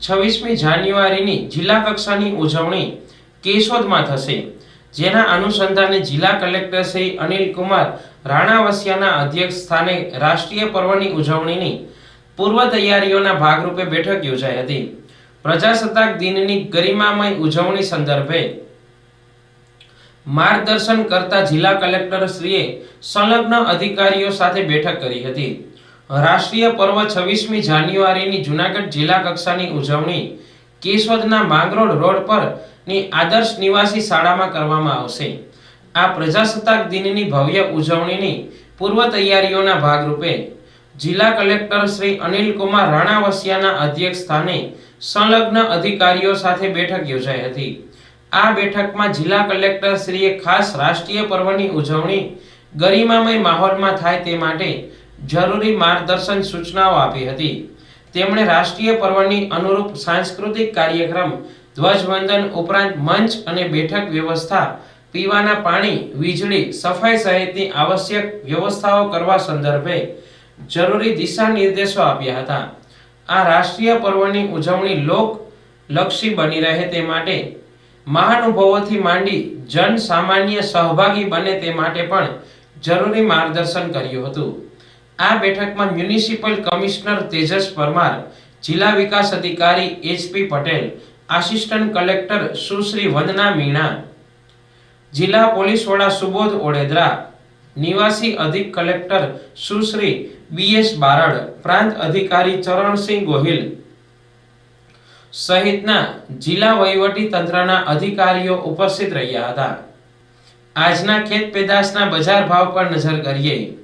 26મી જાન્યુઆરીની જિલ્લા કક્ષાની ઉજવણી કેશોદમાં થશે, જેના અનુસંધાને જિલ્લા કલેક્ટર શ્રી અનિલ કુમાર રાણાવસિયાના અધ્યક્ષ સ્થાને રાષ્ટ્રીય પર્વની ઉજવણીની પૂર્વ તૈયારીઓના ભાગરૂપે બેઠક યોજાઈ હતી. પ્રજાસત્તાક દિનની ગરિમામય ઉજવણી સંદર્ભે માર્ગદર્શન કરતા જિલ્લા કલેક્ટર શ્રીએ સંલગ્ન અધિકારીઓ સાથે બેઠક કરી હતી. રાષ્ટ્રીય પર્વ 26મી જાન્યુઆરીની જૂનાગઢ જિલ્લા કક્ષાની ઉજવણી કેશોદના માંગરોળ રોડ પરની આદર્શ નિવાસી શાળામાં કરવામાં આવશે. આ પ્રજાસત્તાક દિનની ભવ્ય ઉજવણીની પૂર્વ તૈયારીઓના ભાગરૂપે જિલ્લા કલેક્ટર શ્રી અનિલ કુમાર રાણાવસિયાના અધ્યક્ષ સ્થાને સંલગ્ન અધિકારીઓ સાથે બેઠક યોજાઈ હતી. આ બેઠકમાં જિલ્લા કલેક્ટર શ્રીએ ખાસ રાષ્ટ્રીય પર્વની ઉજવણી ગરિમામય માહોલમાં થાય તે માટે જરૂરી માર્ગદર્શન સૂચનાઓ આપી હતી. તેમણે રાષ્ટ્રીય પર્વની અનુરૂપ સાંસ્કૃતિક કાર્યક્રમ, ધ્વજવંદન ઉપરાંત મંચ અને બેઠક વ્યવસ્થા, પીવાના પાણી, વીજળી, સફાઈ સહિતની આવશ્યક વ્યવસ્થાઓ કરવા સંદર્ભે જરૂરી દિશા નિર્દેશો આપ્યા હતા. આ રાષ્ટ્રીય પર્વની ઉજવણી લોકલક્ષી બની રહે તે માટે મહાનુભાવોથી માંડી જન સામાન્ય સહભાગી બને તે માટે પણ જરૂરી માર્ગદર્શન કર્યું હતું. આ બેઠકમાં મ્યુનિસિપલ કમિશનર તેજસ પરમાર, જિલ્લા વિકાસ અધિકારી એચપી પટેલ, આસિસ્ટન્ટ કલેક્ટર સુશ્રી વંદના મીણા, જિલ્લા પોલીસ વડા સુબોધ ઓડેદરા, નિવાસી અધિક કલેક્ટર સુશ્રી બીએસ બારડ, પ્રાંત અધિકારી ચરણસિંહ ગોહિલ સહિતના જિલ્લા વહીવટી તંત્રના અધિકારીઓ ઉપસ્થિત રહ્યા હતા. આજના ખેત પેદાશના બજાર ભાવ પર નજર કરીએ